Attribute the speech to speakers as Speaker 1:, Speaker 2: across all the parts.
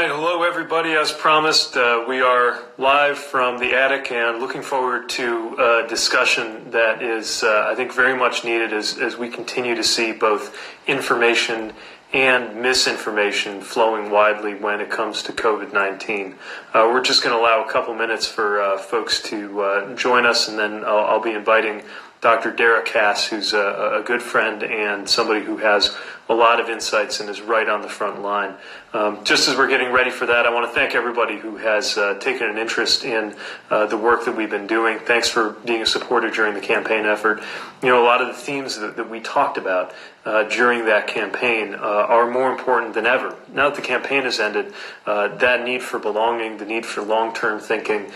Speaker 1: right, hello everybody. As promised, we are live from the attic and looking forward to a discussion that is, I think, very much needed as we continue to see both information and misinformation flowing widely when it comes to COVID-19. We're just going to allow a couple minutes for folks to join us, and then I'll be inviting Dr. Dara Kass, who's a good friend and somebody who has a lot of insights and is right on the front line. Just as we're getting ready for that, I want to thank everybody who has taken an interest in the work that we've been doing. Thanks for being a supporter during the campaign effort. You know, a lot of the themes that we talked about during that campaign are more important than ever. Now that the campaign has ended, that need for belonging, the need for long-term thinking,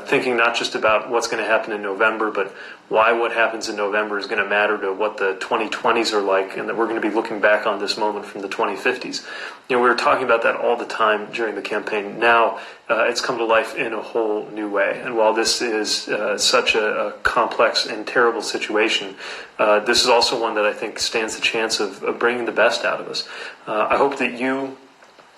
Speaker 1: thinking not just about what's going to happen in November, but why what happens in November is going to matter to what the 2020s are like, and that we're going to be looking back on this moment from the 2050s. You know, we were talking about that all the time during the campaign. Now it's come to life in a whole new way. And while this is such a complex and terrible situation, this is also one that I think stands the chance of bringing the best out of us. I hope that you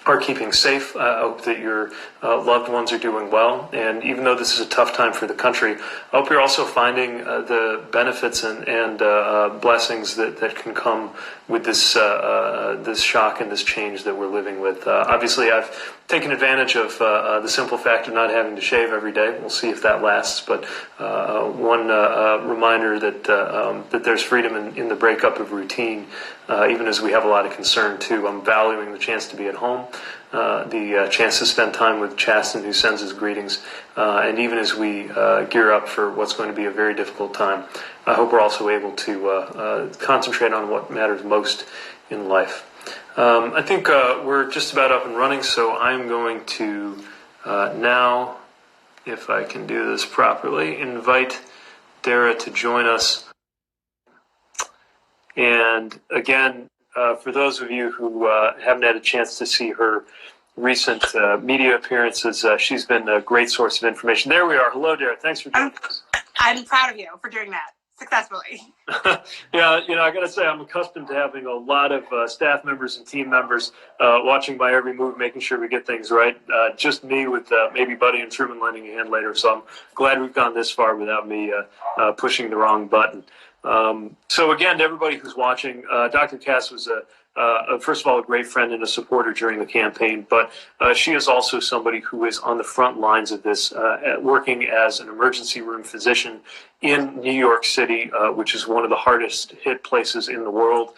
Speaker 1: are keeping safe. I hope that your loved ones are doing well. And even though this is a tough time for the country, I hope you're also finding the benefits and blessings that can come with this this shock and this change that we're living with. Obviously, I've taken advantage of the simple fact of not having to shave every day. We'll see if that lasts. But one reminder that there's freedom in the breakup of routine, even as we have a lot of concern too. I'm valuing the chance to be at home, the chance to spend time with Chasten, who sends his greetings, and even as we gear up for what's going to be a very difficult time, I hope we're also able to concentrate on what matters most in life. I think we're just about up and running, so I'm going to now, if I can do this properly, invite Dara to join us. And again, for those of you who haven't had a chance to see her recent media appearances, she's been a great source of information. There we are. Hello, Dara. Thanks for joining us.
Speaker 2: I'm proud of you for doing that successfully.
Speaker 1: Yeah, you know, I got to say, I'm accustomed to having a lot of staff members and team members watching my every move, making sure we get things right. Just me with maybe Buddy and Truman lending a hand later. So I'm glad we've gone this far without me pushing the wrong button. So again, to everybody who's watching, Dr. Kass was first of all, a great friend and a supporter during the campaign, but she is also somebody who is on the front lines of this, working as an emergency room physician in New York City, which is one of the hardest hit places in the world.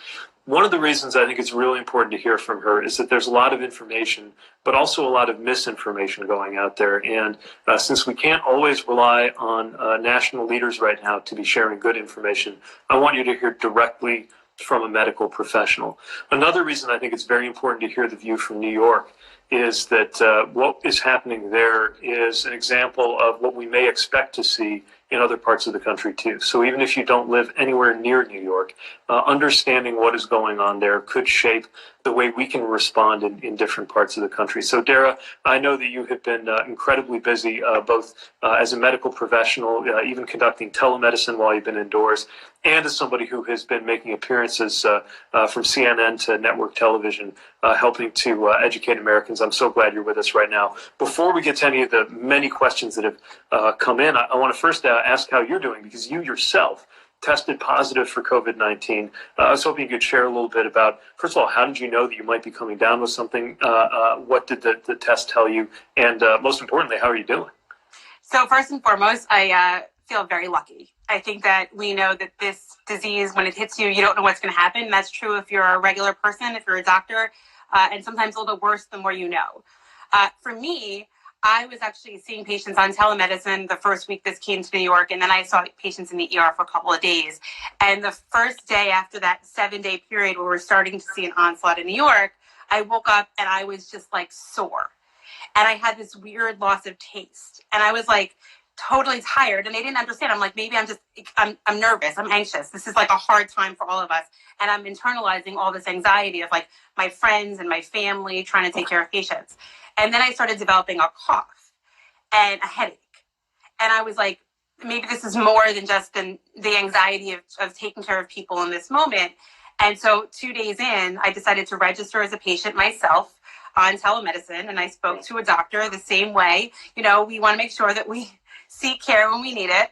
Speaker 1: One of the reasons I think it's really important to hear from her is that there's a lot of information, but also a lot of misinformation going out there. And since we can't always rely on national leaders right now to be sharing good information, I want you to hear directly from a medical professional. Another reason I think it's very important to hear the view from New York is that what is happening there is an example of what we may expect to see in other parts of the country too. So even if you don't live anywhere near New York, understanding what is going on there could shape the way we can respond in different parts of the country. So Dara, I know that you have been incredibly busy, both as a medical professional, even conducting telemedicine while you've been indoors, and as somebody who has been making appearances from CNN to network television, helping to educate Americans. I'm so glad you're with us right now. Before we get to any of the many questions that have come in, I want to first ask how you're doing, because you yourself tested positive for COVID-19. I was hoping you could share a little bit about, first of all, how did you know that you might be coming down with something? What did the test tell you? And most importantly, how are you doing?
Speaker 2: So first and foremost, I feel very lucky. I think that we know that this disease, when it hits you, you don't know what's going to happen. That's true if you're a regular person, if you're a doctor, and sometimes a little bit worse the more you know. For me, I was actually seeing patients on telemedicine the first week this came to New York, and then I saw patients in the ER for a couple of days. And the first day after that 7-day period where we're starting to see an onslaught in New York, I woke up and I was just like sore. And I had this weird loss of taste. And I was like totally tired, and they didn't understand. I'm like, maybe I'm nervous, I'm anxious. This is like a hard time for all of us. And I'm internalizing all this anxiety of like my friends and my family trying to take care of patients. And then I started developing a cough and a headache. And I was like, maybe this is more than just the anxiety of taking care of people in this moment. And so 2 days in, I decided to register as a patient myself. on telemedicine, and I spoke to a doctor the same way. You know, we want to make sure that we seek care when we need it.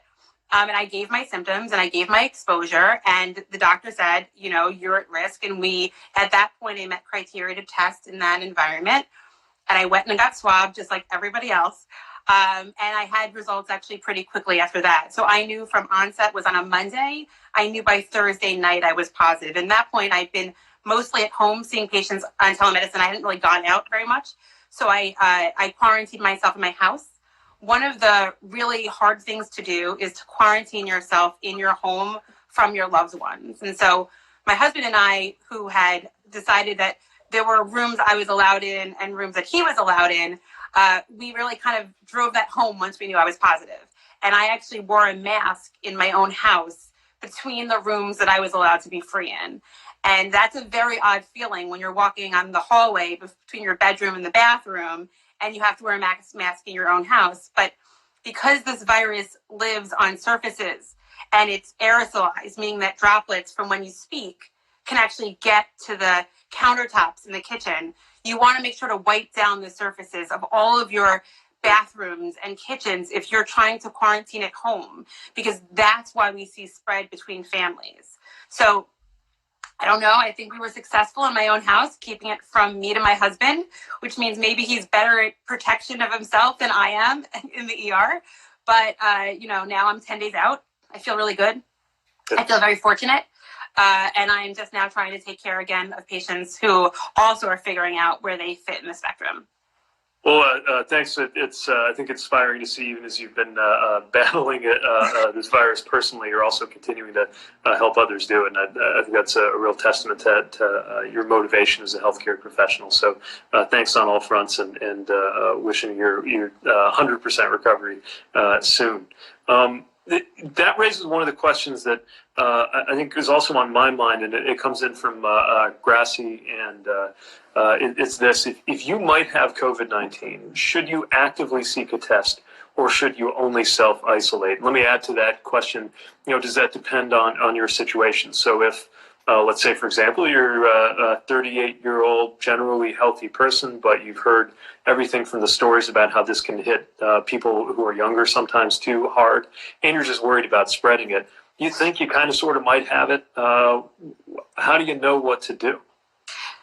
Speaker 2: And I gave my symptoms and I gave my exposure, and the doctor said, you know, you're at risk. And at that point, I met criteria to test in that environment. And I went and got swabbed just like everybody else. And I had results actually pretty quickly after that. So I knew from onset was on a Monday. I knew by Thursday night I was positive. And at that point, I'd been mostly at home seeing patients on telemedicine. I hadn't really gone out very much. So I quarantined myself in my house. One of the really hard things to do is to quarantine yourself in your home from your loved ones. And so my husband and I, who had decided that there were rooms I was allowed in and rooms that he was allowed in, we really kind of drove that home once we knew I was positive. And I actually wore a mask in my own house between the rooms that I was allowed to be free in. And that's a very odd feeling when you're walking on the hallway between your bedroom and the bathroom, and you have to wear a mask in your own house. But because this virus lives on surfaces and it's aerosolized, meaning that droplets from when you speak can actually get to the countertops in the kitchen, you want to make sure to wipe down the surfaces of all of your bathrooms and kitchens if you're trying to quarantine at home, because that's why we see spread between families. So I don't know. I think we were successful in my own house, keeping it from me to my husband, which means maybe he's better at protection of himself than I am in the ER. But, you know, now I'm 10 days out. I feel really good. I feel very fortunate. And I'm just now trying to take care again of patients who also are figuring out where they fit in the spectrum.
Speaker 1: Well, thanks. It's I think inspiring to see, even as you've been battling this virus personally, you're also continuing to help others do it. And I think that's a real testament to your motivation as a healthcare professional. So thanks on all fronts, and wishing your 100% recovery soon. That raises one of the questions that I think is also on my mind, and it comes in from Grassy, and it's this: if you might have COVID-19, should you actively seek a test, or should you only self-isolate? Let me add to that question, does that depend on your situation? So if, let's say, for example, you're a 38-year-old, generally healthy person, but you've heard everything from the stories about how this can hit people who are younger sometimes too hard, and you're just worried about spreading it, you think you kind of sort of might have it. How do you know what to do?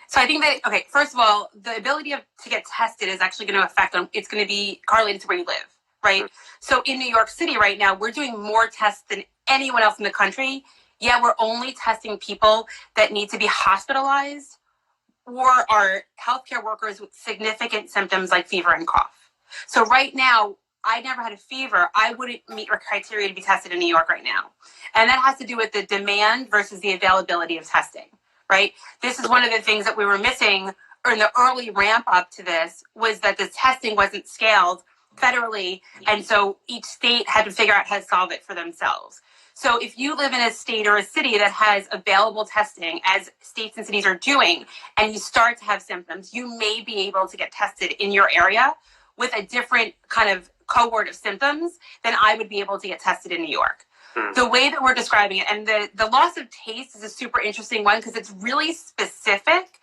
Speaker 2: So I think that, okay, first of all, the ability to get tested is actually going to affect them. It's going to be correlated to where you live, right? So in New York City right now, we're doing more tests than anyone else in the country. Yeah, we're only testing people that need to be hospitalized or are healthcare workers with significant symptoms like fever and cough. So right now, I never had a fever. I wouldn't meet your criteria to be tested in New York right now. And that has to do with the demand versus the availability of testing, right? This is one of the things that we were missing in the early ramp up to this, was that the testing wasn't scaled federally. And so each state had to figure out how to solve it for themselves. So if you live in a state or a city that has available testing, as states and cities are doing, and you start to have symptoms, you may be able to get tested in your area with a different kind of cohort of symptoms than I would be able to get tested in New York. The way that we're describing it, and the loss of taste is a super interesting one, because it's really specific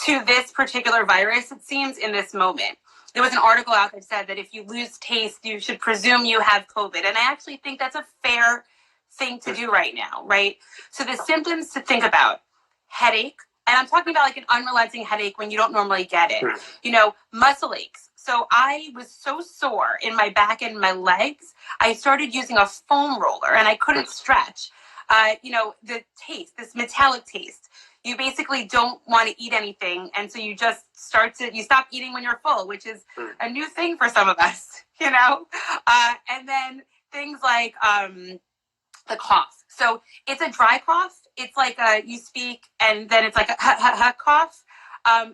Speaker 2: to this particular virus, it seems, in this moment. There was an article out that said that if you lose taste, you should presume you have COVID. And I actually think that's a fair thing to do right now, right? So the symptoms to think about: headache, and I'm talking about like an unrelenting headache when you don't normally get it. Muscle aches. So I was so sore in my back and my legs, I started using a foam roller and I couldn't stretch. The taste, this metallic taste. You basically don't want to eat anything, and so you just you stop eating when you're full, which is a new thing for some of us, and then things like the cough. So it's a dry cough. It's like you speak and then it's like a cough.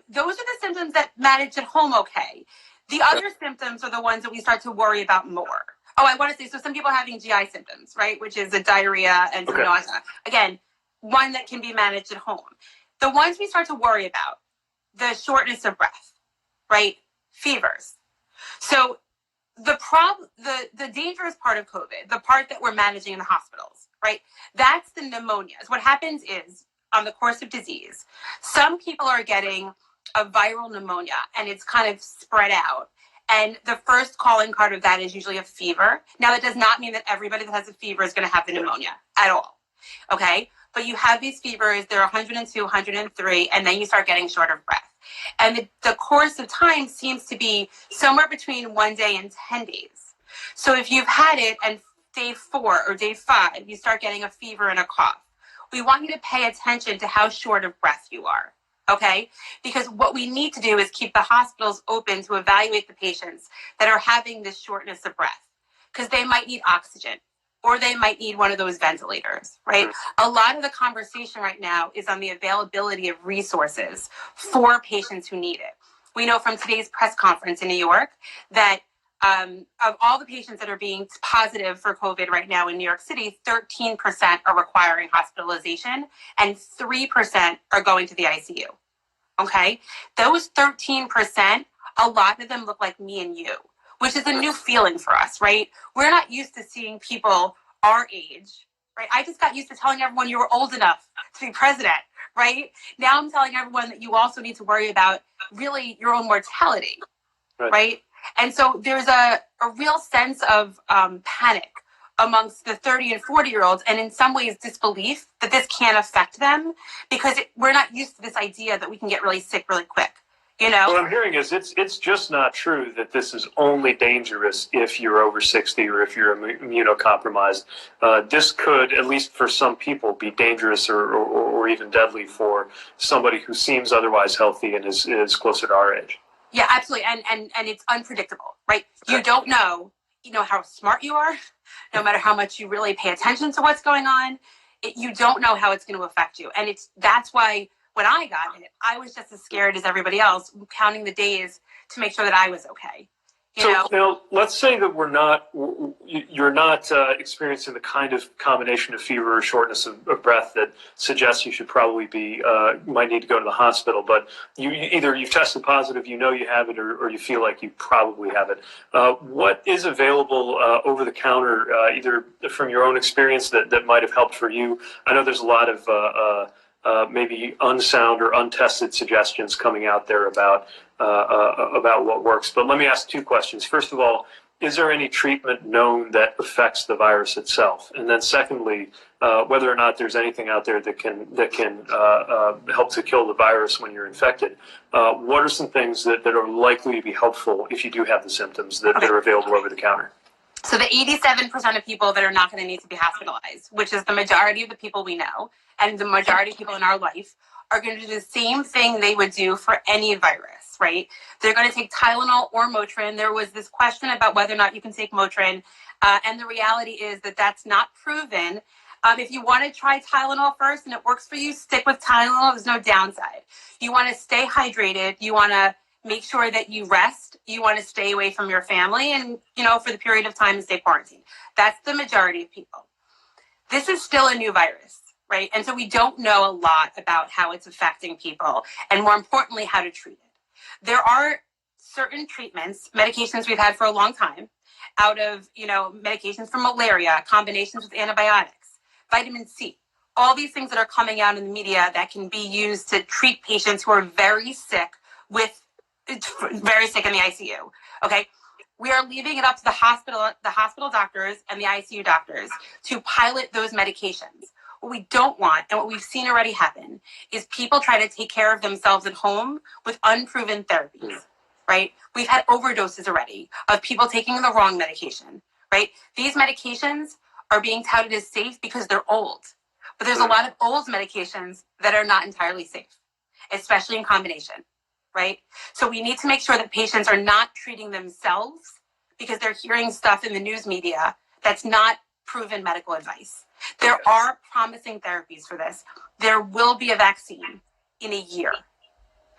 Speaker 2: Those are the symptoms that manage at home okay. The other symptoms are the ones that we start to worry about more. Oh, I want to say, so some people are having GI symptoms, right? Which is the diarrhea and some nausea. Again, one that can be managed at home. The ones we start to worry about, the shortness of breath, right? Fevers. So the dangerous part of COVID, the part that we're managing in the hospitals, right? That's the pneumonias. What happens is, on the course of disease, some people are getting of viral pneumonia and it's kind of spread out. And the first calling card of that is usually a fever. Now, that does not mean that everybody that has a fever is going to have the pneumonia at all. Okay? But you have these fevers, they're 102, 103, and then you start getting short of breath. And the course of time seems to be somewhere between 1 day and 10 days. So if you've had it and day 4 or day 5, you start getting a fever and a cough, we want you to pay attention to how short of breath you are. Okay? Because what we need to do is keep the hospitals open to evaluate the patients that are having this shortness of breath, because they might need oxygen or they might need one of those ventilators, right? A lot of the conversation right now is on the availability of resources for patients who need it. We know from today's press conference in New York that of all the patients that are being positive for COVID right now in New York City, 13% are requiring hospitalization and 3% are going to the ICU. Okay? Those 13%, a lot of them look like me and you, which is a new feeling for us, right? We're not used to seeing people our age, right? I just got used to telling everyone you were old enough to be president, right? Now I'm telling everyone that you also need to worry about really your own mortality, right? And so there's a real sense of panic amongst the 30 and 40-year-olds, and in some ways disbelief that this can't affect them, because we're not used to this idea that we can get really sick really quick. You know?
Speaker 1: What I'm hearing is it's just not true that this is only dangerous if you're over 60 or if you're immunocompromised. This could, at least for some people, be dangerous or even deadly for somebody who seems otherwise healthy and is closer to our age.
Speaker 2: Yeah, absolutely. And it's unpredictable, right? You don't know, how smart you are, no matter how much you really pay attention to what's going on. You don't know how it's going to affect you. And that's why when I got it, I was just as scared as everybody else, counting the days to make sure that I was okay.
Speaker 1: So now, let's say that you're not experiencing the kind of combination of fever or shortness of breath that suggests you should probably might need to go to the hospital, but either you've tested positive, you have it, or you feel like you probably have it. What is available over the counter, either from your own experience that might have helped for you? I know there's a lot of maybe unsound or untested suggestions coming out there about what works. But let me ask 2 questions. First of all, is there any treatment known that affects the virus itself? And then secondly, whether or not there's anything out there that can help to kill the virus when you're infected. What are some things that are likely to be helpful if you do have the symptoms that are available over the counter?
Speaker 2: So the 87% of people that are not going to need to be hospitalized, which is the majority of the people we know, and the majority of people in our life, are going to do the same thing they would do for any virus, right? They're going to take Tylenol or Motrin. There was this question about whether or not you can take Motrin, and the reality is that that's not proven. If you want to try Tylenol first and it works for you, stick with Tylenol. There's no downside. You want to stay hydrated. You want to make sure that you rest. You want to stay away from your family and, for the period of time and stay quarantined. That's the majority of people. This is still a new virus, right? And so we don't know a lot about how it's affecting people and, more importantly, how to treat it. There are certain treatments, medications we've had for a long time, out of, medications for malaria, combinations with antibiotics, vitamin C, all these things that are coming out in the media that can be used to treat patients who are very sick in the ICU. Okay. We are leaving it up to the hospital doctors and the ICU doctors to pilot those medications. What we don't want, and what we've seen already happen, is people try to take care of themselves at home with unproven therapies, right? We've had overdoses already of people taking the wrong medication, right? These medications are being touted as safe because they're old. But there's a lot of old medications that are not entirely safe, especially in combination, right? So we need to make sure that patients are not treating themselves because they're hearing stuff in the news media that's not proven medical advice. There are promising therapies for this. There will be a vaccine in a year,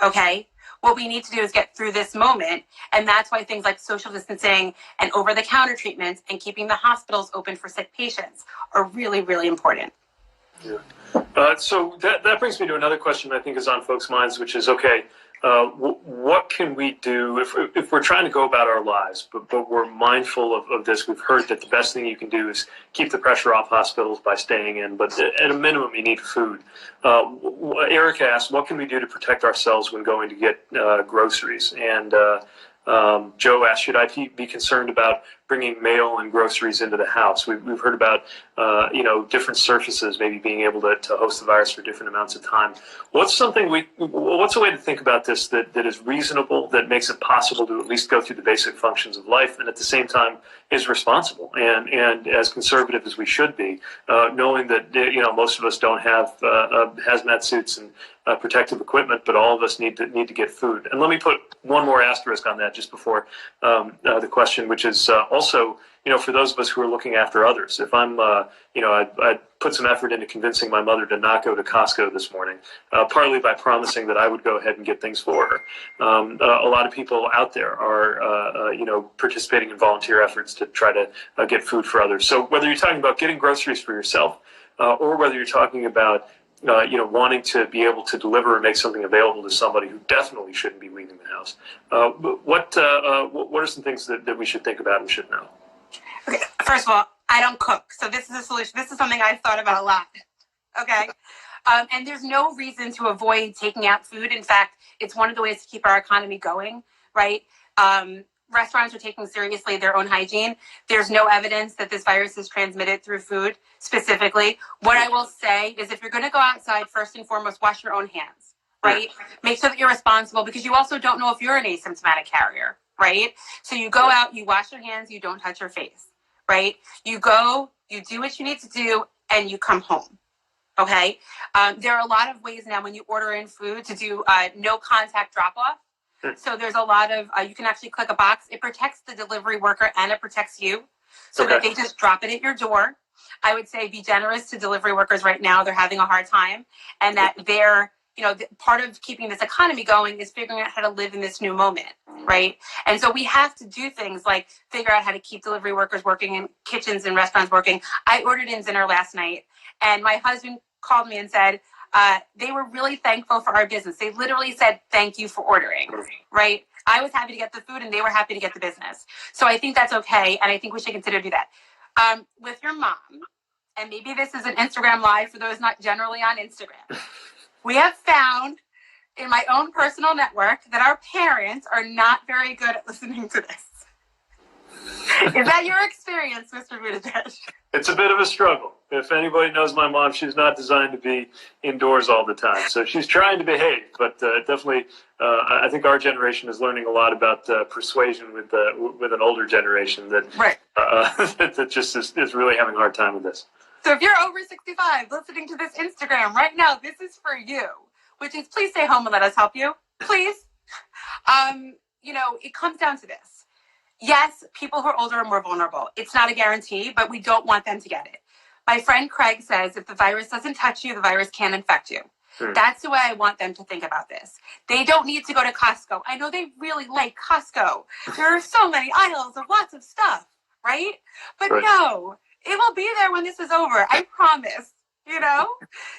Speaker 2: okay? What we need to do is get through this moment, and that's why things like social distancing and over-the-counter treatments and keeping the hospitals open for sick patients are really, really important.
Speaker 1: Yeah. So that brings me to another question I think is on folks' minds, which is, okay, what can we do if we're trying to go about our lives, but we're mindful of this? We've heard that the best thing you can do is keep the pressure off hospitals by staying in, but at a minimum, you need food. Eric asked, what can we do to protect ourselves when going to get groceries? And Joe asked, should I be concerned about bringing mail and groceries into the house? We've heard about, different surfaces maybe being able to host the virus for different amounts of time. What's a way to think about this that is reasonable, that makes it possible to at least go through the basic functions of life, and at the same time is responsible and as conservative as we should be, knowing that, most of us don't have hazmat suits and protective equipment, but all of us need to get food. And let me put one more asterisk on that just before the question, which is also, for those of us who are looking after others. If I'm, I put some effort into convincing my mother to not go to Costco this morning, partly by promising that I would go ahead and get things for her. A lot of people out there are, participating in volunteer efforts to try to get food for others. So whether you're talking about getting groceries for yourself, or whether you're talking about wanting to be able to deliver and make something available to somebody who definitely shouldn't be leaving the house. What are some things that we should think about and should know?
Speaker 2: Okay, first of all, I don't cook, so this is a solution. This is something I've thought about a lot. Okay, and there's no reason to avoid taking out food. In fact, it's one of the ways to keep our economy going, right? Restaurants are taking seriously their own hygiene. There's no evidence that this virus is transmitted through food specifically. What I will say is if you're going to go outside, first and foremost, wash your own hands, right? Make sure that you're responsible because you also don't know if you're an asymptomatic carrier, right? So you go out, you wash your hands, you don't touch your face, right? You go, you do what you need to do, and you come home. Okay? There are a lot of ways now when you order in food to do no contact drop off. So there's a lot of, you can actually click a box. It protects the delivery worker and it protects you so that they just drop it at your door. I would say be generous to delivery workers right now. They're having a hard time. And that they're, part of keeping this economy going is figuring out how to live in this new moment, right? And so we have to do things like figure out how to keep delivery workers working and kitchens and restaurants working. I ordered in dinner last night and my husband called me and said, they were really thankful for our business. They literally said, thank you for ordering, right? I was happy to get the food and they were happy to get the business. So I think that's okay. And I think we should consider do that. With your mom, and maybe this is an Instagram live for those not generally on Instagram. We have found in my own personal network that our parents are not very good at listening to this. Is that your experience, Mr. Buttigieg?
Speaker 1: It's a bit of a struggle. If anybody knows my mom, she's not designed to be indoors all the time. So she's trying to behave, but definitely, I think our generation is learning a lot about persuasion with an older generation that that just is really having a hard time with this.
Speaker 2: So if you're over 65 listening to this Instagram right now, this is for you, which is please stay home and let us help you, please. It comes down to this. Yes, people who are older are more vulnerable. It's not a guarantee, but we don't want them to get it. My friend Craig says if the virus doesn't touch you, the virus can infect you. That's the way I want them to think about this. They don't need to go to Costco. I know they really like Costco. There are so many aisles of lots of stuff, right? But no, it will be there when this is over. I promise,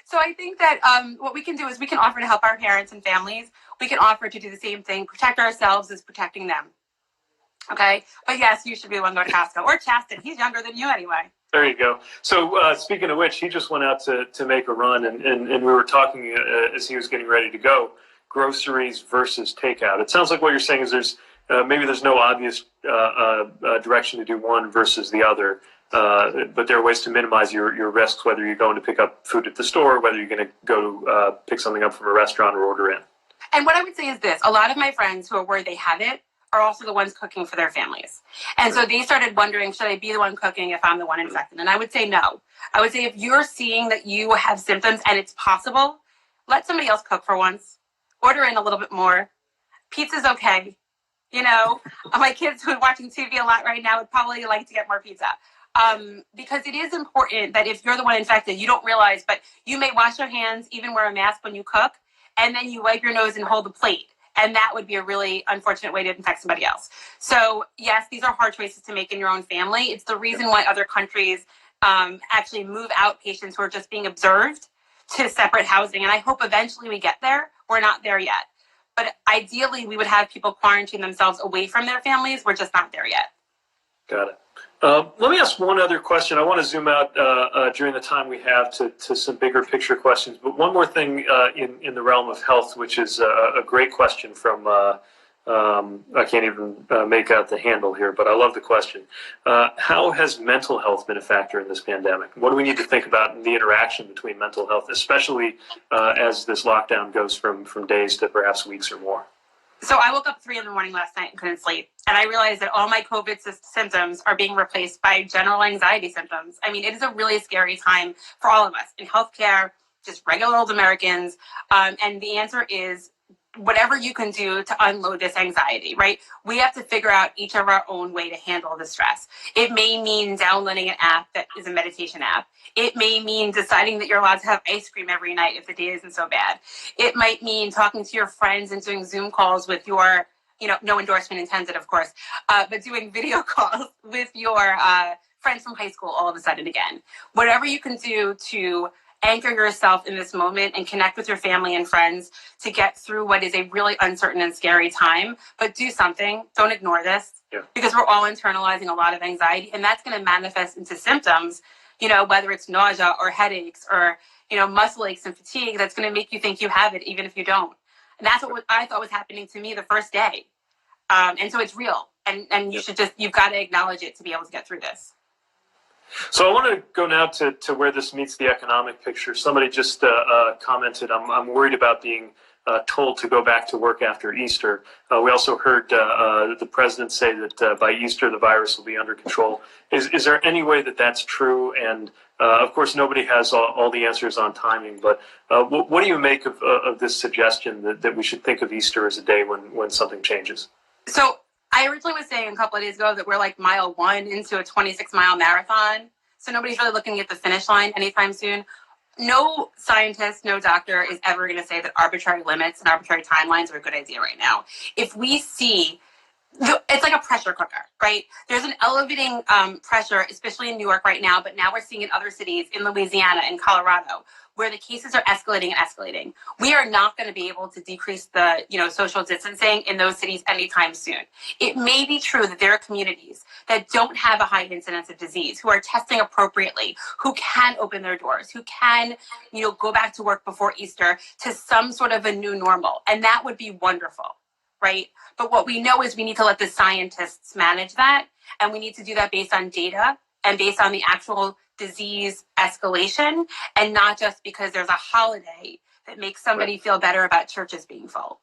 Speaker 2: So I think that what we can do is we can offer to help our parents and families. We can offer to do the same thing. Protect ourselves is protecting them. Okay? But yes, you should be the one going to Costco. Or Chaston. He's younger than you anyway.
Speaker 1: There you go. So speaking of which, he just went out to make a run, and we were talking as he was getting ready to go, groceries versus takeout. It sounds like what you're saying is there's no obvious direction to do one versus the other, but there are ways to minimize your risks, whether you're going to pick up food at the store, whether you're going to go pick something up from a restaurant or order in.
Speaker 2: And what I would say is this. A lot of my friends who are worried they have it are also the ones cooking for their families. And so they started wondering, should I be the one cooking if I'm the one infected? And I would say no. I would say if you're seeing that you have symptoms and it's possible, let somebody else cook for once. Order in a little bit more. Pizza's okay. My kids who are watching TV a lot right now would probably like to get more pizza. Because it is important that if you're the one infected, you don't realize, but you may wash your hands, even wear a mask when you cook, and then you wipe your nose and hold the plate. And that would be a really unfortunate way to infect somebody else. So yes, these are hard choices to make in your own family. It's the reason why other countries actually move out patients who are just being observed to separate housing. And I hope eventually we get there. We're not there yet. But ideally, we would have people quarantine themselves away from their families. We're just not there yet.
Speaker 1: Got it. Let me ask one other question. I want to zoom out during the time we have to some bigger picture questions. But one more thing in the realm of health, which is a great question from, I can't even make out the handle here, but I love the question. How has mental health been a factor in this pandemic? What do we need to think about in the interaction between mental health, especially as this lockdown goes from days to perhaps weeks or more?
Speaker 2: So I woke up 3 a.m. last night and couldn't sleep. And I realized that all my COVID symptoms are being replaced by general anxiety symptoms. I mean, it is a really scary time for all of us in healthcare, just regular old Americans. And the answer is whatever you can do to unload this anxiety, right? We have to figure out each of our own way to handle the stress. It may mean downloading an app that is a meditation app. It may mean deciding that you're allowed to have ice cream every night if the day isn't so bad. It might mean talking to your friends and doing Zoom calls with your, no endorsement intended, of course, but doing video calls with your friends from high school all of a sudden again. Whatever you can do to anchor yourself in this moment and connect with your family and friends to get through what is a really uncertain and scary time, but do something. Don't ignore this, because we're all internalizing a lot of anxiety, and that's going to manifest into symptoms, whether it's nausea or headaches or, muscle aches and fatigue. That's going to make you think you have it, even if you don't. And that's what I thought was happening to me the first day. And so it's real, and you've got to acknowledge it to be able to get through this.
Speaker 1: So I want to go now to where this meets the economic picture. Somebody just commented, I'm worried about being told to go back to work after Easter. We also heard the president say that by Easter the virus will be under control. Is there any way that that's true? And of course, nobody has all the answers on timing, but what do you make of this suggestion that we should think of Easter as a day when something changes?
Speaker 2: So I originally was saying a couple of days ago that we're like mile 1 into a 26-mile marathon. So nobody's really looking at the finish line anytime soon. No scientist, no doctor is ever going to say that arbitrary limits and arbitrary timelines are a good idea right now. If we see, it's like a pressure cooker, right? There's an elevating pressure, especially in New York right now, but now we're seeing in other cities, in Louisiana, in Colorado, where the cases are escalating and escalating. We are not going to be able to decrease the, social distancing in those cities anytime soon. It may be true that there are communities that don't have a high incidence of disease, who are testing appropriately, who can open their doors, who can, go back to work before Easter to some sort of a new normal. And that would be wonderful, right? But what we know is we need to let the scientists manage that. And we need to do that based on data and based on the actual disease escalation, and not just because there's a holiday that makes somebody feel better about churches being full.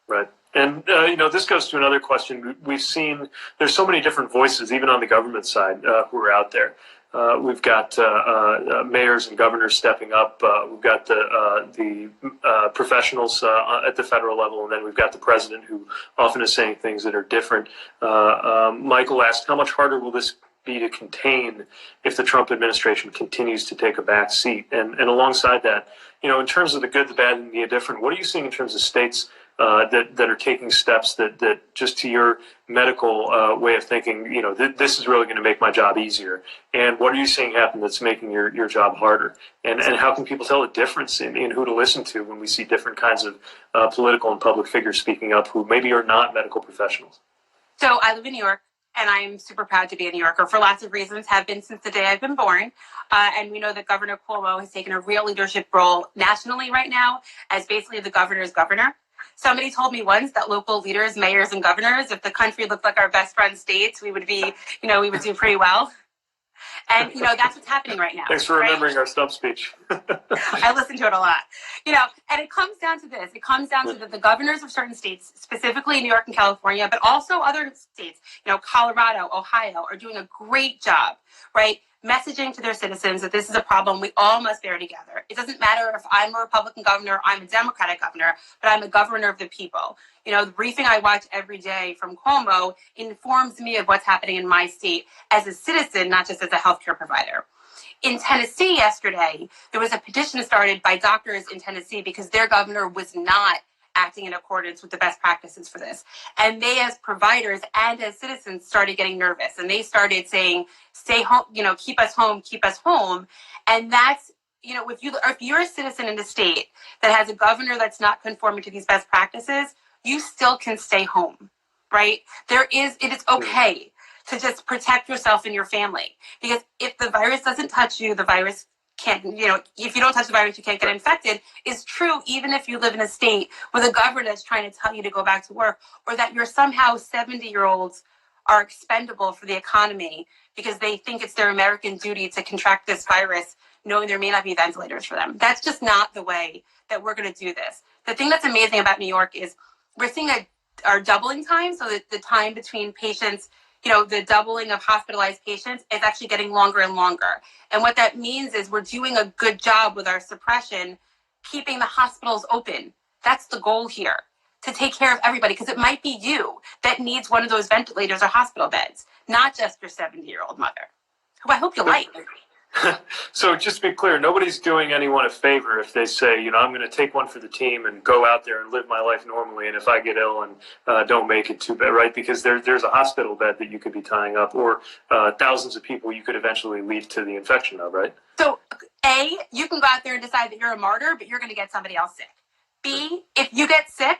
Speaker 1: Right. And, this goes to another question. We've seen there's so many different voices, even on the government side, who are out there. We've got mayors and governors stepping up. We've got the professionals at the federal level, and then we've got the president, who often is saying things that are different. Michael asked, how much harder will this be to contain if the Trump administration continues to take a back seat? And alongside that, in terms of the good, the bad, and the indifferent, what are you seeing in terms of states that are taking steps that just to your medical way of thinking, this is really going to make my job easier? And what are you seeing happen that's making your job harder? And how can people tell the difference in who to listen to when we see different kinds of political and public figures speaking up who maybe are not medical professionals?
Speaker 2: So I live in New York, and I'm super proud to be a New Yorker for lots of reasons, have been since the day I've been born. And we know that Governor Cuomo has taken a real leadership role nationally right now as basically the governor's governor. Somebody told me once that local leaders, mayors, and governors, if the country looked like our best friend states, we would be, we would do pretty well. And, that's what's happening right now.
Speaker 1: Thanks for remembering our stump speech.
Speaker 2: I listen to it a lot. And it comes down to this. It comes down to the governors of certain states, specifically New York and California, but also other states, Colorado, Ohio, are doing a great job, right? Messaging to their citizens that this is a problem we all must bear together. It doesn't matter if I'm a Republican governor, or I'm a Democratic governor, but I'm a governor of the people. The briefing I watch every day from Cuomo informs me of what's happening in my state as a citizen, not just as a healthcare provider. In Tennessee yesterday, there was a petition started by doctors in Tennessee because their governor was not acting in accordance with the best practices for this. And they, as providers and as citizens, started getting nervous. And they started saying, stay home, keep us home, keep us home. And that's, if you're a citizen in the state that has a governor that's not conforming to these best practices, you still can stay home, right? It is okay to just protect yourself and your family. Because if the virus doesn't touch you, the virus can't, if you don't touch the virus, you can't get infected, is true even if you live in a state where the government is trying to tell you to go back to work, or that you're somehow 70-year-olds are expendable for the economy because they think it's their American duty to contract this virus, knowing there may not be ventilators for them. That's just not the way that we're going to do this. The thing that's amazing about New York is we're seeing our doubling time, so that the time between patients, the doubling of hospitalized patients is actually getting longer and longer. And what that means is we're doing a good job with our suppression, keeping the hospitals open. That's the goal here, to take care of everybody, because it might be you that needs one of those ventilators or hospital beds, not just your 70-year-old mother, who I hope you like.
Speaker 1: So just to be clear, nobody's doing anyone a favor if they say, I'm going to take one for the team and go out there and live my life normally. And if I get ill and don't make it too bad, right? Because there's a hospital bed that you could be tying up, or thousands of people you could eventually lead to the infection of, right?
Speaker 2: So A, you can go out there and decide that you're a martyr, but you're going to get somebody else sick. B, if you get sick,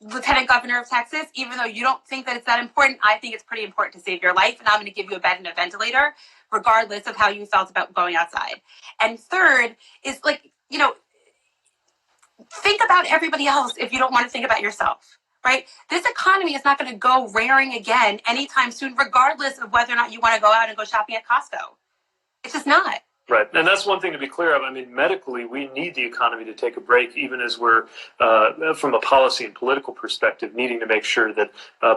Speaker 2: Lieutenant Governor of Texas, even though you don't think that it's that important, I think it's pretty important to save your life, and I'm going to give you a bed and a ventilator, regardless of how you felt about going outside. And third is, think about everybody else if you don't want to think about yourself, right? This economy is not going to go raring again anytime soon, regardless of whether or not you want to go out and go shopping at Costco. It's just not.
Speaker 1: Right. And that's one thing to be clear of. I mean, medically, we need the economy to take a break, even as we're, from a policy and political perspective, needing to make sure that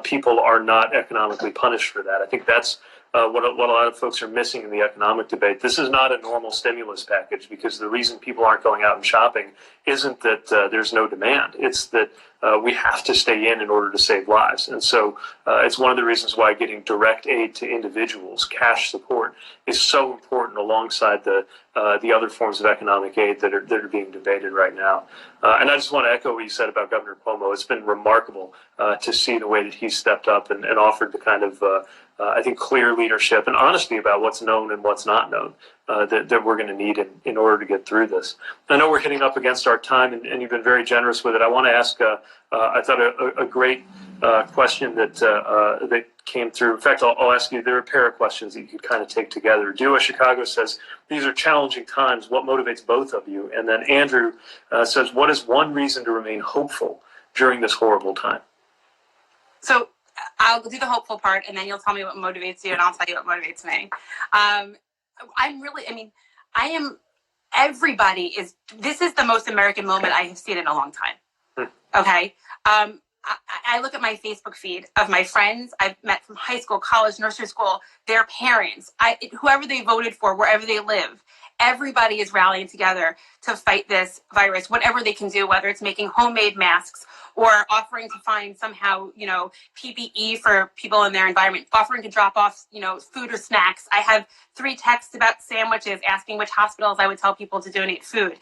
Speaker 1: people are not economically punished for that. I think that's what a lot of folks are missing in the economic debate. This is not a normal stimulus package, because the reason people aren't going out and shopping isn't that there's no demand. It's that we have to stay in order to save lives. And so it's one of the reasons why getting direct aid to individuals, cash support, is so important alongside the other forms of economic aid that are being debated right now. And I just want to echo what you said about Governor Cuomo. It's been remarkable to see the way that he stepped up and offered the kind of, I think, clear leadership and honesty about what's known and what's not known that we're going to need in order to get through this. I know we're hitting up against our time, and you've been very generous with it. I want to ask, I thought, a great question that came through. In fact, I'll ask you, there are a pair of questions that you could kind of take together. Dua Chicago says, these are challenging times. What motivates both of you? And then Andrew says, what is one reason to remain hopeful during this horrible time?
Speaker 2: So I'll do the hopeful part, and then you'll tell me what motivates you, and I'll tell you what motivates me. This is the most American moment I have seen in a long time. Okay. I look at my Facebook feed of my friends I've met from high school, college, nursery school, their parents, whoever they voted for, wherever they live. Everybody is rallying together to fight this virus, whatever they can do, whether it's making homemade masks or offering to find somehow, PPE for people in their environment, offering to drop off, food or snacks. I have 3 texts about sandwiches asking which hospitals I would tell people to donate food.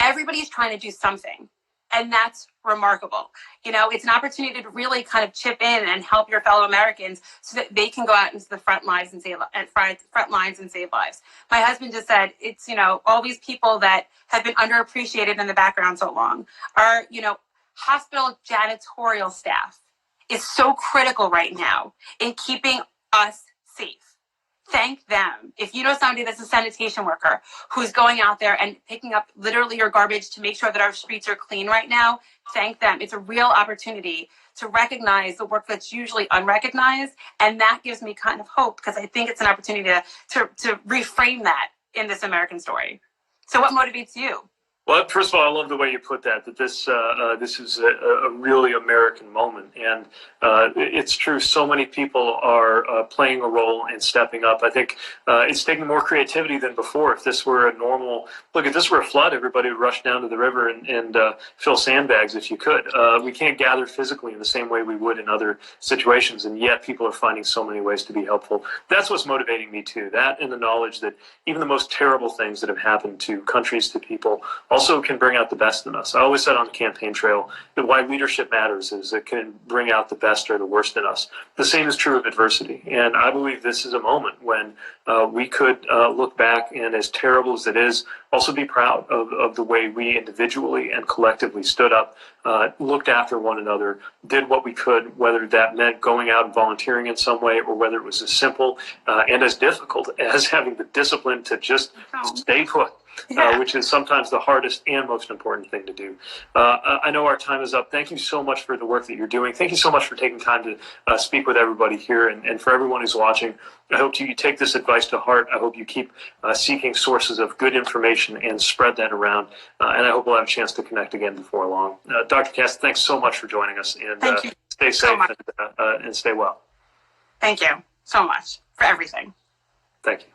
Speaker 2: Everybody's trying to do something. And that's remarkable. It's an opportunity to really kind of chip in and help your fellow Americans so that they can go out into the front lines and save lives. My husband just said, it's, all these people that have been underappreciated in the background so long. Our, hospital janitorial staff is so critical right now in keeping us safe. Thank them. If you know somebody that's a sanitation worker who's going out there and picking up literally your garbage to make sure that our streets are clean right now, thank them. It's a real opportunity to recognize the work that's usually unrecognized. And that gives me kind of hope, because I think it's an opportunity to reframe that in this American story. So what motivates you?
Speaker 1: Well, first of all, I love the way you put that this is a really American moment. And it's true, so many people are playing a role and stepping up. I think it's taking more creativity than before. If this were a normal, if this were a flood, everybody would rush down to the river and fill sandbags if you could. We can't gather physically in the same way we would in other situations, and yet people are finding so many ways to be helpful. That's what's motivating me too, that and the knowledge that even the most terrible things that have happened to countries, to people, also can bring out the best in us. I always said on the campaign trail that why leadership matters is it can bring out the best or the worst in us. The same is true of adversity. And I believe this is a moment when we could look back and, as terrible as it is, also be proud of the way we individually and collectively stood up, looked after one another, did what we could, whether that meant going out and volunteering in some way or whether it was as simple and as difficult as having the discipline to just stay put. Which is sometimes the hardest and most important thing to do. I know our time is up. Thank you so much for the work that you're doing. Thank you so much for taking time to speak with everybody here. And for everyone who's watching, I hope you take this advice to heart. I hope you keep seeking sources of good information and spread that around. And I hope we'll have a chance to connect again before long. Dr. Cass, thanks so much for joining us. And stay safe and stay well.
Speaker 2: Thank you so much for everything.
Speaker 1: Thank you.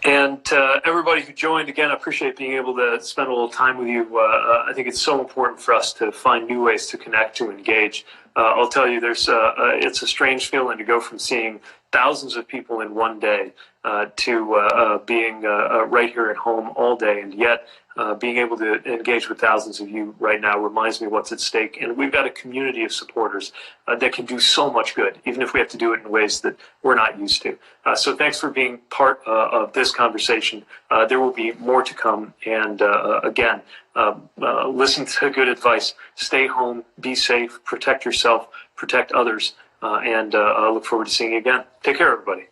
Speaker 1: And everybody who joined, again, I appreciate being able to spend a little time with you. I think it's so important for us to find new ways to connect, to engage. I'll tell you, it's a strange feeling to go from seeing thousands of people in one day to being right here at home all day, and yet being able to engage with thousands of you right now reminds me what's at stake. And we've got a community of supporters that can do so much good, even if we have to do it in ways that we're not used to. So thanks for being part of this conversation. There will be more to come. And again, listen to good advice. Stay home, be safe, protect yourself, protect others, and I look forward to seeing you again. Take care, everybody.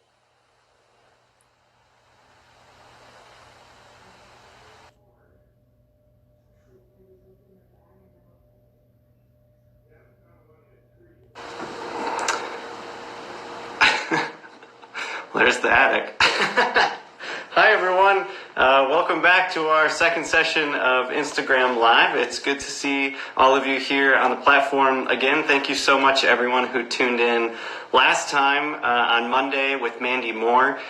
Speaker 3: There's the attic. Hi, everyone. Welcome back to our second session of Instagram Live. It's good to see all of you here on the platform. Again, thank you so much, everyone who tuned in last time on Monday with Mandy Moore.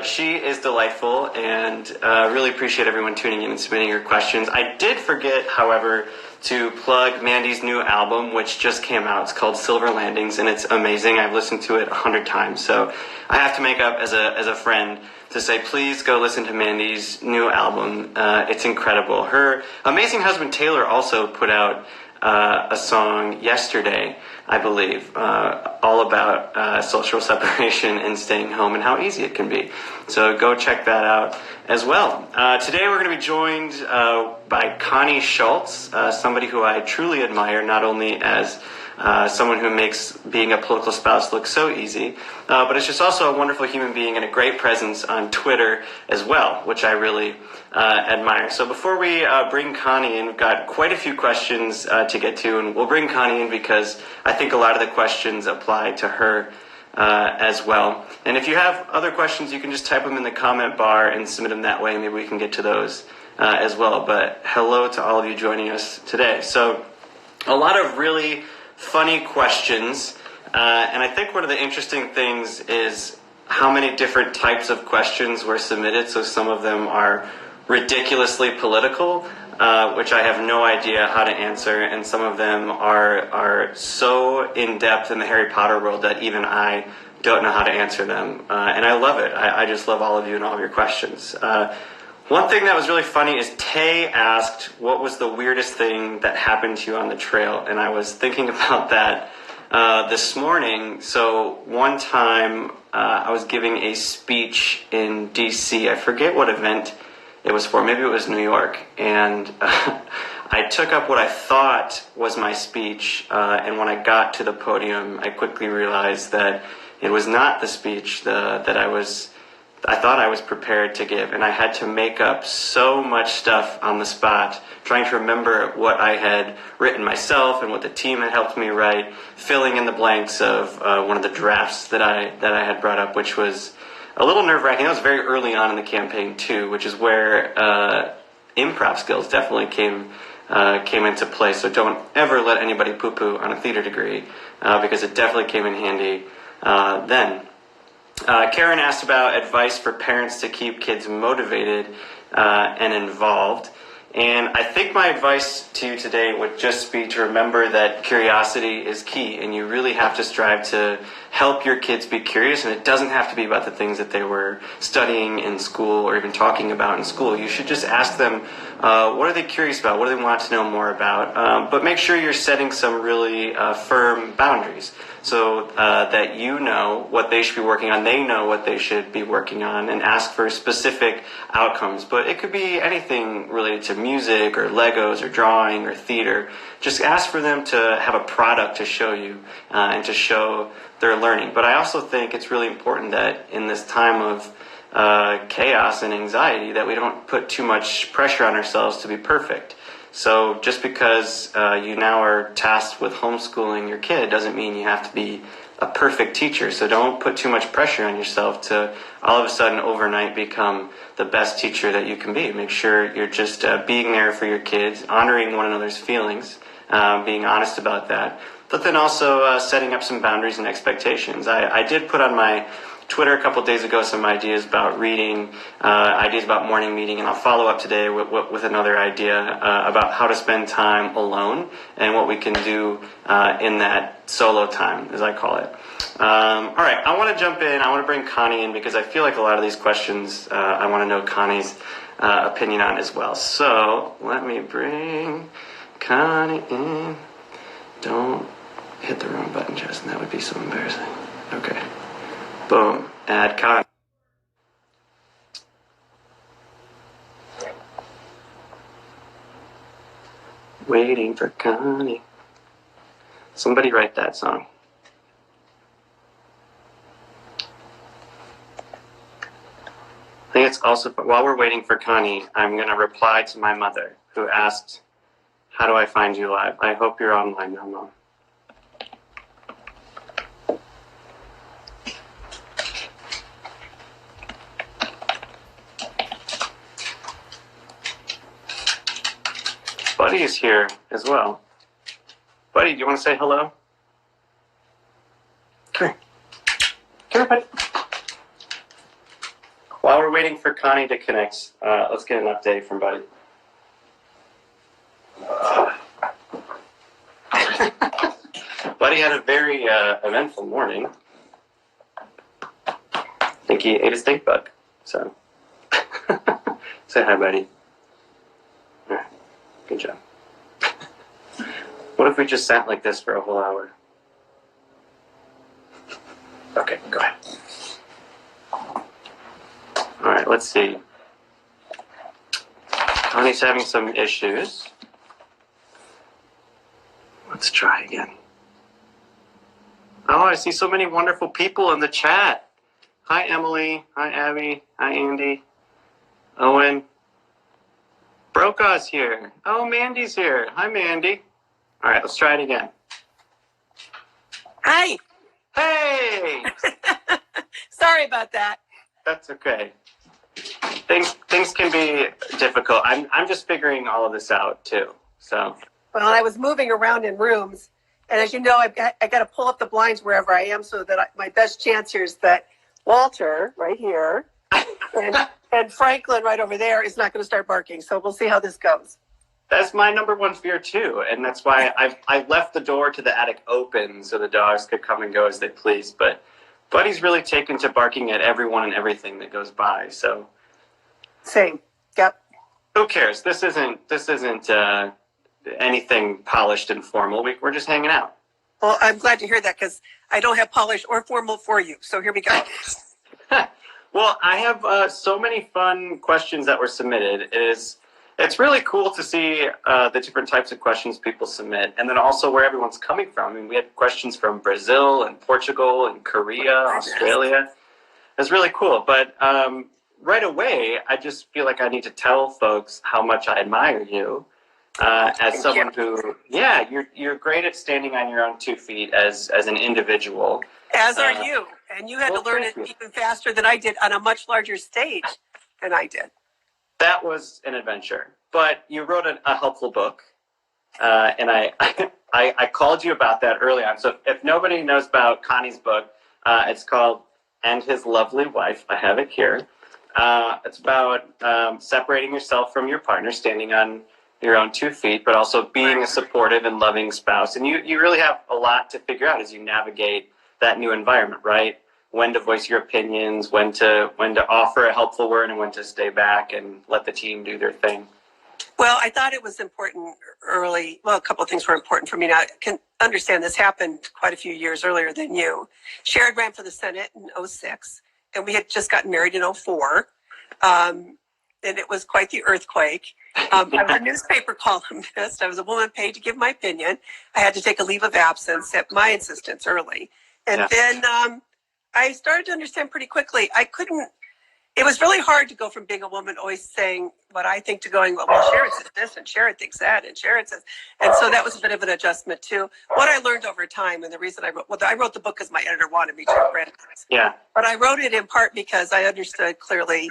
Speaker 3: She is delightful, and really appreciate everyone tuning in and submitting your questions. I did forget, however, to plug Mandy's new album, which just came out. It's called Silver Landings, and it's amazing. I've listened to it 100 times, so I have to make up as a friend to say, please go listen to Mandy's new album. It's incredible. Her amazing husband Taylor also put out a song yesterday, I believe, all about social separation and staying home and how easy it can be. So go check that out as well. Today we're going to be joined by Connie Schultz, somebody who I truly admire, not only as someone who makes being a political spouse look so easy, but it's just also a wonderful human being and a great presence on Twitter as well, which I really admire. So before we bring Connie in, we've got quite a few questions to get to, and we'll bring Connie in because I think a lot of the questions apply to her as well. And if you have other questions, you can just type them in the comment bar and submit them that way. Maybe we can get to those as well. But hello to all of you joining us today. So a lot of really funny questions, and I think one of the interesting things is how many different types of questions were submitted. So some of them are ridiculously political, which I have no idea how to answer, and some of them are so in-depth in the Harry Potter world that even I don't know how to answer them, and I love it. I just love all of you and all of your questions. One thing that was really funny is Tay asked, what was the weirdest thing that happened to you on the trail? And I was thinking about that this morning. So one time I was giving a speech in DC. I forget what event it was for. Maybe it was New York. And I took up what I thought was my speech. And when I got to the podium, I quickly realized that it was not the speech that I thought I was prepared to give, and I had to make up so much stuff on the spot, trying to remember what I had written myself and what the team had helped me write, filling in the blanks of one of the drafts that I had brought up, which was a little nerve-wracking. That was very early on in the campaign too, which is where improv skills definitely came into play. So don't ever let anybody poo-poo on a theater degree, because it definitely came in handy then. Karen asked about advice for parents to keep kids motivated and involved. And I think my advice to you today would just be to remember that curiosity is key, and you really have to strive to help your kids be curious, and it doesn't have to be about the things that they were studying in school or even talking about in school. You should just ask them, what are they curious about? What do they want to know more about? But make sure you're setting some really firm boundaries so that you know what they should be working on, they know what they should be working on, and ask for specific outcomes. But it could be anything related to music or Legos or drawing or theater. Just ask for them to have a product to show you and to show their learning. But I also think it's really important that in this time of chaos and anxiety that we don't put too much pressure on ourselves to be perfect. So just because you now are tasked with homeschooling your kid doesn't mean you have to be a perfect teacher. So don't put too much pressure on yourself to all of a sudden overnight become the best teacher that you can be. Make sure you're just being there for your kids, honoring one another's feelings, being honest about that, but then also setting up some boundaries and expectations. I did put on my Twitter a couple days ago some ideas about reading, ideas about morning meeting, and I'll follow up today with another idea about how to spend time alone and what we can do in that solo time, as I call it. All right, I want to jump in. I want to bring Connie in because I feel like a lot of these questions I want to know Connie's opinion on as well. So let me bring Connie in. Don't hit the wrong button, Justin. That would be so embarrassing. Okay. Boom. Add Connie. Waiting for Connie. Somebody write that song. I think it's also, while we're waiting for Connie, I'm going to reply to my mother who asked, how do I find you live? I hope you're online now, Mom. Buddy is here as well. Buddy, do you want to say hello? Come here. Come here, buddy. While we're waiting for Connie to connect, let's get an update from Buddy. Buddy had a very eventful morning. I think he ate a stink bug. So, say hi, Buddy. All right. Good job. What if we just sat like this for a whole hour? Okay, go ahead. All right, let's see. Connie's having some issues. Let's try again. Oh, I see so many wonderful people in the chat. Hi, Emily. Hi, Abby. Hi, Andy. Owen. Brokaw's here. Oh, Mandy's here. Hi, Mandy. All right, let's try it again.
Speaker 4: Hi.
Speaker 3: Hey!
Speaker 4: Sorry about that.
Speaker 3: That's okay. Things can be difficult. I'm just figuring all of this out too. So.
Speaker 4: Well, I was moving around in rooms, and as you know, I got to pull up the blinds wherever I am, so that my best chance here is that Walter right here and Franklin right over there is not going to start barking. So we'll see how this goes.
Speaker 3: That's my number one fear too, and that's why I left the door to the attic open so the dogs could come and go as they please. But Buddy's really taken to barking at everyone and everything that goes by. So.
Speaker 4: Same. Yep.
Speaker 3: Who cares? This isn't anything polished and formal. We're just hanging out.
Speaker 4: Well, I'm glad to hear that because I don't have polished or formal for you. So here we go.
Speaker 3: Well, I have so many fun questions that were submitted. It's really cool to see the different types of questions people submit, and then also where everyone's coming from. I mean, we had questions from Brazil and Portugal and Korea, Australia. It's really cool. But right away, I just feel like I need to tell folks how much I admire you as someone who, yeah, you're great at standing on your own 2 feet as an individual.
Speaker 4: As are you. And you had to learn it even faster than I did on a much larger stage than I did.
Speaker 3: That was an adventure. But you wrote a helpful book, and I called you about that early on. So if nobody knows about Connie's book, it's called And His Lovely Wife. I have it here. It's about separating yourself from your partner, standing on your own 2 feet, but also being a supportive and loving spouse. And you really have a lot to figure out as you navigate that new environment, right? When to voice your opinions, when to offer a helpful word, and when to stay back and let the team do their thing.
Speaker 4: Well, I thought it was important early. Well, a couple of things were important for me. Now, I can understand this happened quite a few years earlier than you. Sherrod ran for the Senate in '06, and we had just gotten married in '04. And it was quite the earthquake. I was a newspaper columnist. I was a woman paid to give my opinion. I had to take a leave of absence at my insistence early. And then I started to understand pretty quickly. It was really hard to go from being a woman always saying what I think to going, well, Sherrod says this and Sherrod thinks that and Sherrod says. And so that was a bit of an adjustment too. What I learned over time, and the reason I wrote the book because my editor wanted me to read it.
Speaker 3: Yeah.
Speaker 4: But I wrote it in part because I understood clearly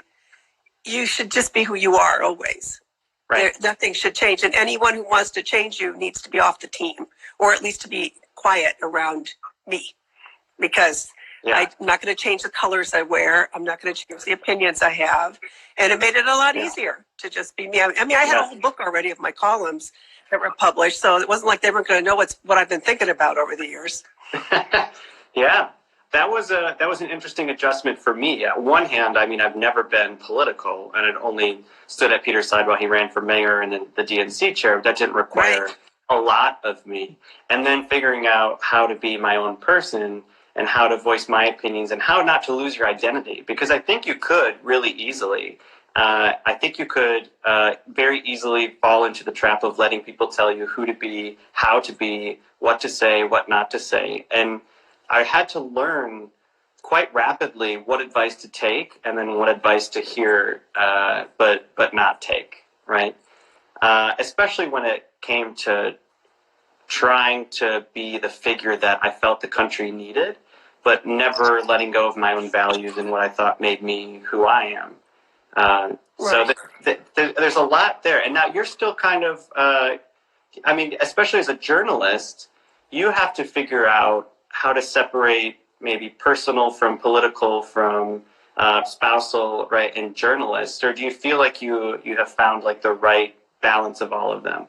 Speaker 4: you should just be who you are always.
Speaker 3: Right.
Speaker 4: Nothing should change. And anyone who wants to change you needs to be off the team, or at least to be quiet around me, because I'm not going to change the colors I wear. I'm not going to change the opinions I have. And it made it a lot easier to just be me. I mean, I had a whole book already of my columns that were published, so it wasn't like they weren't going to know what I've been thinking about over the years.
Speaker 3: Yeah. That was an interesting adjustment for me. On one hand, I mean, I've never been political, and I'd only stood at Peter's side while he ran for mayor and then the DNC chair. That didn't require a lot of me. And then figuring out how to be my own person and how to voice my opinions and how not to lose your identity. Because I think you could really easily. I think you could very easily fall into the trap of letting people tell you who to be, how to be, what to say, what not to say. And I had to learn quite rapidly what advice to take and then what advice to hear, but not take, right? Especially when it came to trying to be the figure that I felt the country needed, but never letting go of my own values and what I thought made me who I am. So there's a lot there. And now you're still kind of, I mean, especially as a journalist, you have to figure out how to separate maybe personal from political, from spousal, right, and journalist? Or do you feel like you have found like the right balance of all of them?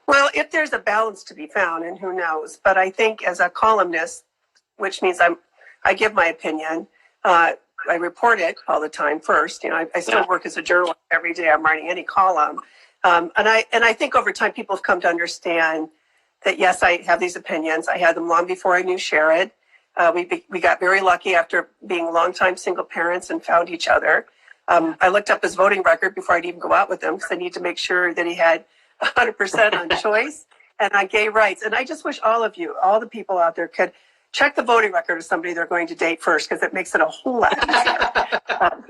Speaker 4: Well, if there's a balance to be found, and who knows, but I think as a columnist, which means I give my opinion, I report it all the time first. You know, I still work as a journalist every day. I'm writing any column. And I think over time people have come to understand that, yes, I have these opinions. I had them long before I knew Sherrod. We got very lucky after being longtime single parents and found each other. I looked up his voting record before I'd even go out with him because I need to make sure that he had 100% on choice and on gay rights. And I just wish all of you, all the people out there, could check the voting record of somebody they're going to date first, because it makes it a whole lot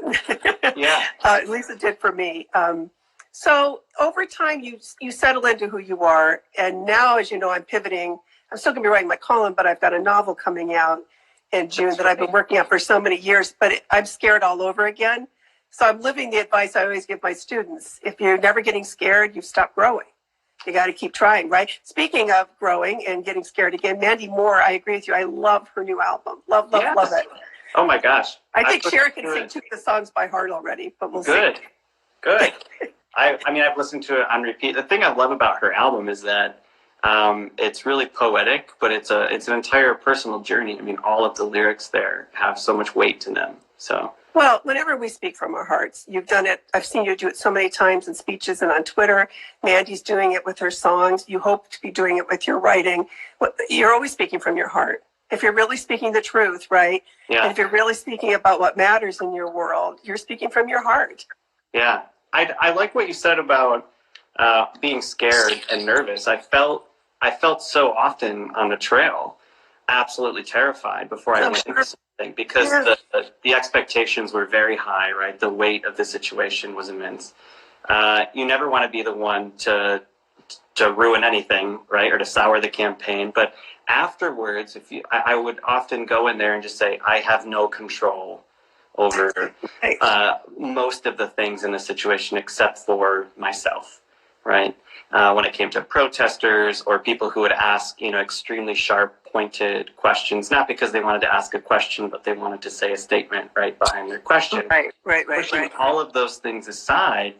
Speaker 4: easier. At least it did for me. So over time, you settle into who you are. And now, as you know, I'm pivoting. I'm still going to be writing my column, but I've got a novel coming out in June that I've been working on for so many years. But I'm scared all over again. So I'm living the advice I always give my students. If you're never getting scared, you've stopped growing. You got to keep trying, right? Speaking of growing and getting scared again, Mandy Moore, I agree with you. I love her new album. Love it.
Speaker 3: Oh my gosh.
Speaker 4: I think Sherrod can sing 2 of the songs by heart already, but we'll see.
Speaker 3: Good. I mean, I've listened to it on repeat. The thing I love about her album is that it's really poetic, but it's an entire personal journey. I mean, all of the lyrics there have so much weight to them. So.
Speaker 4: Well, whenever we speak from our hearts, you've done it. I've seen you do it so many times in speeches and on Twitter. Mandy's doing it with her songs. You hope to be doing it with your writing. You're always speaking from your heart. If you're really speaking the truth, right?
Speaker 3: Yeah.
Speaker 4: And if you're really speaking about what matters in your world, you're speaking from your heart.
Speaker 3: Yeah. I like what you said about being scared and nervous. I felt so often on the trail, absolutely terrified before I went into something, because the expectations were very high, right? The weight of the situation was immense. You never want to be the one to ruin anything, right? Or to sour the campaign. But afterwards, I would often go in there and just say, I have no control over most of the things in the situation except for myself, right? When it came to protesters or people who would ask, extremely sharp, pointed questions, not because they wanted to ask a question, but they wanted to say a statement right behind their question.
Speaker 4: Right.
Speaker 3: Pushing all of those things aside,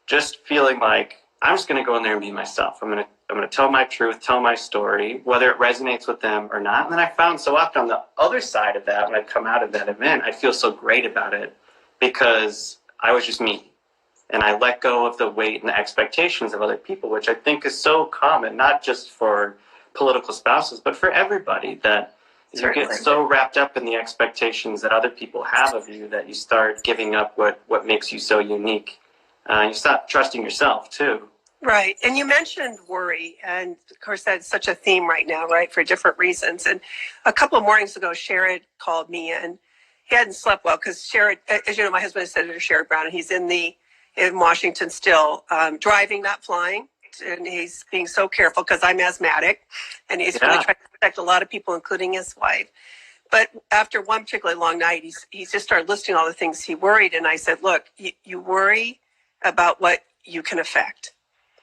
Speaker 3: just feeling like I'm just going to go in there and be myself. I'm going to going to tell my truth, tell my story, whether it resonates with them or not. And then I found so often on the other side of that, when I'd come out of that event, I'd feel so great about it because I was just me. And I let go of the weight and the expectations of other people, which I think is so common, not just for political spouses, but for everybody, that you get so wrapped up in the expectations that other people have of you that you start giving up what makes you so unique. You stop trusting yourself too.
Speaker 4: Right. And you mentioned worry. And of course, that's such a theme right now, right? For different reasons. And a couple of mornings ago, Sherrod called me in. He hadn't slept well because Sherrod, as you know, my husband is Senator Sherrod Brown, and he's in Washington still, driving, not flying. And he's being so careful because I'm asthmatic. And he's really trying to protect a lot of people, including his wife. But after one particularly long night, he's just started listing all the things he worried. And I said, look, you worry about what you can affect.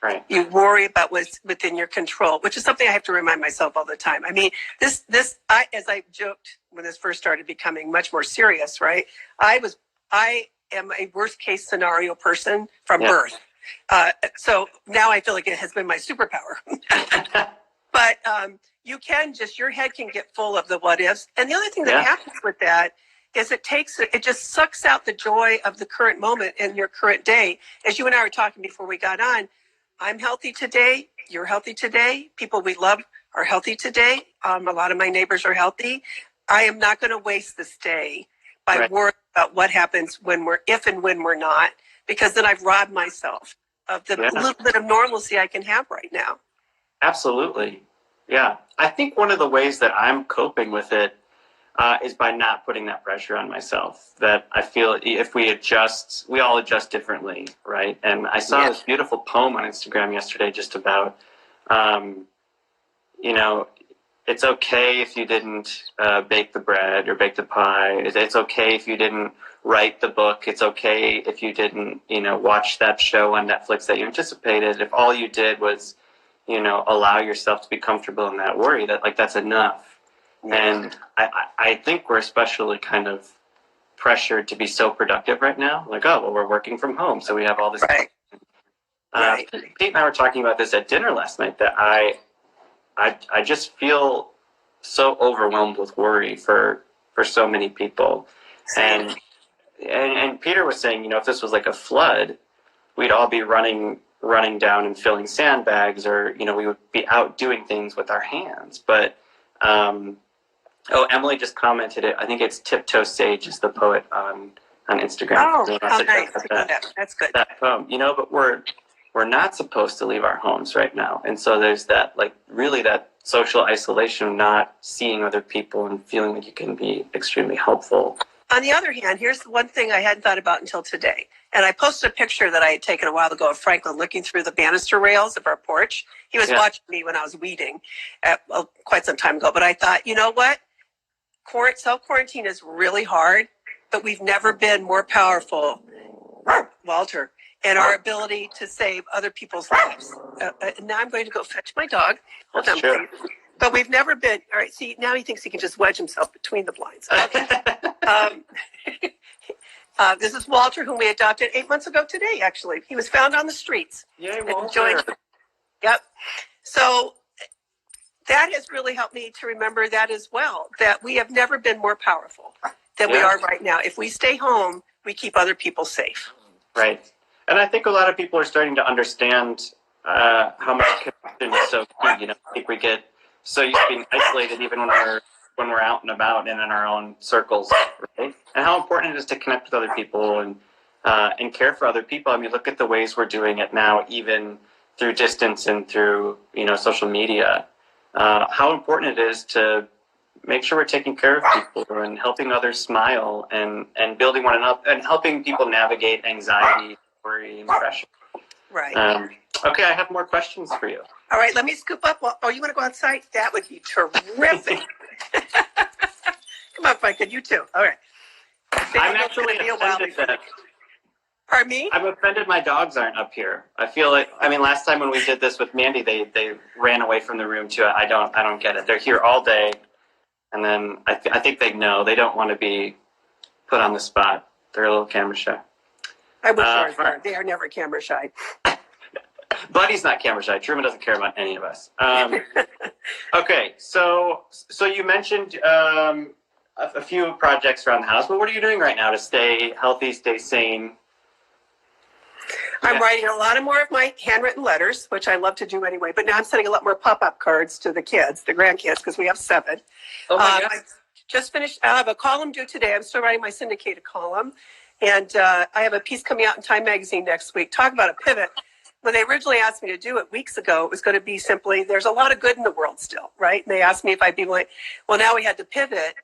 Speaker 3: Right.
Speaker 4: You worry about what's within your control, which is something I have to remind myself all the time. I mean, as I joked when this first started becoming much more serious, right? I am a worst case scenario person from birth. So now I feel like it has been my superpower. But your head can get full of the what ifs. And the other thing that happens with that is it just sucks out the joy of the current moment and your current day. As you and I were talking before we got on, I'm healthy today. You're healthy today. People we love are healthy today. A lot of my neighbors are healthy. I am not going to waste this day by worrying about what happens if and when we're not, because then I've robbed myself of the little bit of normalcy I can have right now.
Speaker 3: Absolutely. Yeah. I think one of the ways that I'm coping with it is by not putting that pressure on myself. That I feel if we all adjust differently, right? And I saw this beautiful poem on Instagram yesterday just about, it's okay if you didn't bake the bread or bake the pie. It's okay if you didn't write the book. It's okay if you didn't, watch that show on Netflix that you anticipated. If all you did was, allow yourself to be comfortable in that worry, that's enough. And I think we're especially kind of pressured to be so productive right now. We're working from home, so we have all this. Right. Pete and I were talking about this at dinner last night, that I just feel so overwhelmed with worry for so many people. And Peter was saying, if this was like a flood, we'd all be running down and filling sandbags, or, we would be out doing things with our hands. But, Emily just commented it. I think it's Tiptoe Sage is the poet on Instagram.
Speaker 4: Oh, how nice. That's good.
Speaker 3: That poem, but we're not supposed to leave our homes right now. And so there's that, really that social isolation of not seeing other people and feeling like you can be extremely helpful.
Speaker 4: On the other hand, here's one thing I hadn't thought about until today. And I posted a picture that I had taken a while ago of Franklin looking through the banister rails of our porch. He was watching me when I was weeding quite some time ago. But I thought, you know what? Self-quarantine is really hard, but we've never been more powerful, Walter, in our ability to save other people's lives. Now I'm going to go fetch my dog. Hold on, please. But we've never been, all right, see, now he thinks he can just wedge himself between the blinds. Okay. This is Walter, whom we adopted 8 months ago today, actually. He was found on the streets.
Speaker 3: Yay, Walter.
Speaker 4: Yep. So that has really helped me to remember that as well, that we have never been more powerful than we are right now. If we stay home, we keep other people safe.
Speaker 3: Right. And I think a lot of people are starting to understand how much connection is so key. I think we get so used to being isolated even when we're out and about and in our own circles, right? And how important it is to connect with other people and care for other people. I mean, look at the ways we're doing it now, even through distance and through social media. How important it is to make sure we're taking care of people and helping others smile and building one another and helping people navigate anxiety, worry, and pressure.
Speaker 4: Right.
Speaker 3: Okay, I have more questions for you.
Speaker 4: All right, let me scoop up. Oh, you want to go outside? That would be terrific. Come on, Franklin, you too. All right.
Speaker 3: I'm actually offended that.
Speaker 4: Pardon me?
Speaker 3: I'm offended my dogs aren't up here. I feel like, last time when we did this with Mandy, they ran away from the room too. I don't get it. They're here all day, and then I think they know they don't want to be put on the spot. They're a little camera shy.
Speaker 4: I wish ours were. They are never camera shy.
Speaker 3: But he's not camera shy. Truman doesn't care about any of us. Okay, so you mentioned a few projects around the house, but what are you doing right now to stay healthy, stay sane?
Speaker 4: I'm writing a lot more of my handwritten letters, which I love to do anyway. But now I'm sending a lot more pop-up cards to the kids, the grandkids, because we have 7.
Speaker 3: Oh my gosh.
Speaker 4: I just finished. I have a column due today. I'm still writing my syndicated column, and I have a piece coming out in Time Magazine next week. Talk about a pivot. When they originally asked me to do it weeks ago, it was going to be simply, there's a lot of good in the world still, right? And they asked me if I'd be willing. Well, now we had to pivot.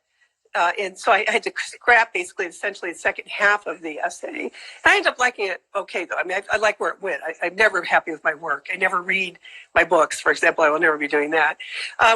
Speaker 4: And so I had to scrap basically essentially the second half of the essay. And I ended up liking it okay, though. I mean, I like where it went. I'm never happy with my work. I never read my books, for example. I will never be doing that.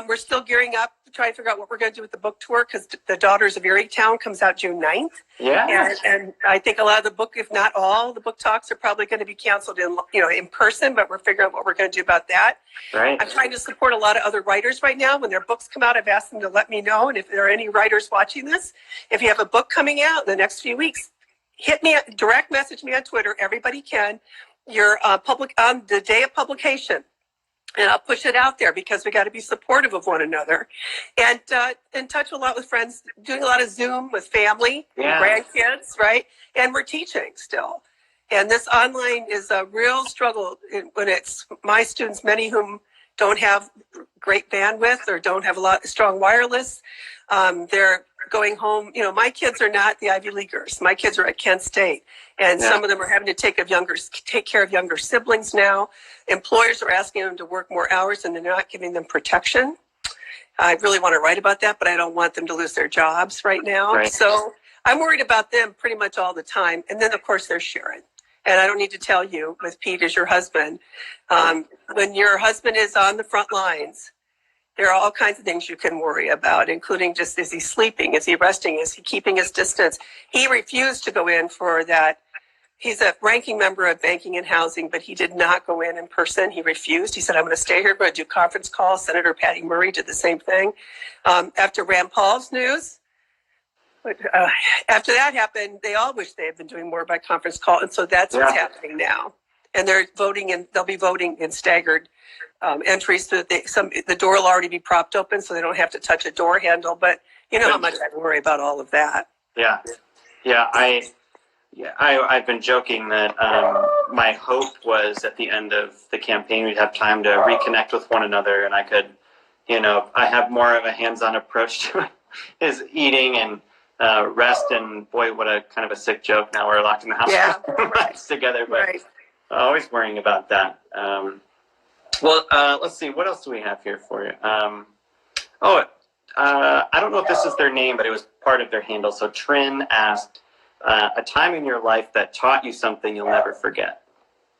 Speaker 4: We're still gearing up, trying to figure out what we're going to do with the book tour, because The Daughters of Erie-Town comes out June 9th.
Speaker 3: Yeah.
Speaker 4: And I think a lot of the book, if not all, the book talks are probably going to be canceled in person, but we're figuring out what we're going to do about that.
Speaker 3: Right.
Speaker 4: I'm trying to support a lot of other writers right now. When their books come out, I've asked them to let me know. And if there are any writers watching this, if you have a book coming out in the next few weeks, hit me, direct message me on Twitter. Everybody can. You're public on the day of publication. And I'll push it out there, because we got to be supportive of one another, and in touch a lot with friends, doing a lot of Zoom with family, grandkids, right? And we're teaching still. And this online is a real struggle when it's my students, many whom don't have great bandwidth or don't have a lot strong wireless. They're going home. My kids are not the Ivy Leaguers. My kids are at Kent State, and some of them are having to take care of younger siblings now. Employers are asking them to work more hours, and they're not giving them protection. I really want to write about that, but I don't want them to lose their jobs right now.
Speaker 3: Right.
Speaker 4: So I'm worried about them pretty much all the time. And then, of course, there's Sharon. And I don't need to tell you, with Pete as your husband, when your husband is on the front lines, there are all kinds of things you can worry about, including just, is he sleeping? Is he resting? Is he keeping his distance? He refused to go in for that. He's a ranking member of Banking and Housing, but he did not go in person. He refused. He said, I'm going to stay here, but do conference calls. Senator Patty Murray did the same thing. After Rand Paul's news, after that happened, they all wish they had been doing more by conference call. And so that's what's happening now. And they're voting, and they'll be voting in staggered entries, so that the door will already be propped open, so they don't have to touch a door handle. But you know how much I worry about all of that.
Speaker 3: I've been joking that my hope was at the end of the campaign we'd have time to reconnect with one another, and I could, I have more of a hands-on approach to his eating and rest. And boy, what a kind of a sick joke. Now we're locked in the house together, but always worrying about that. Let's see, what else do we have here for you? I don't know if this is their name, but it was part of their handle. So Trin asked, a time in your life that taught you something you'll never forget.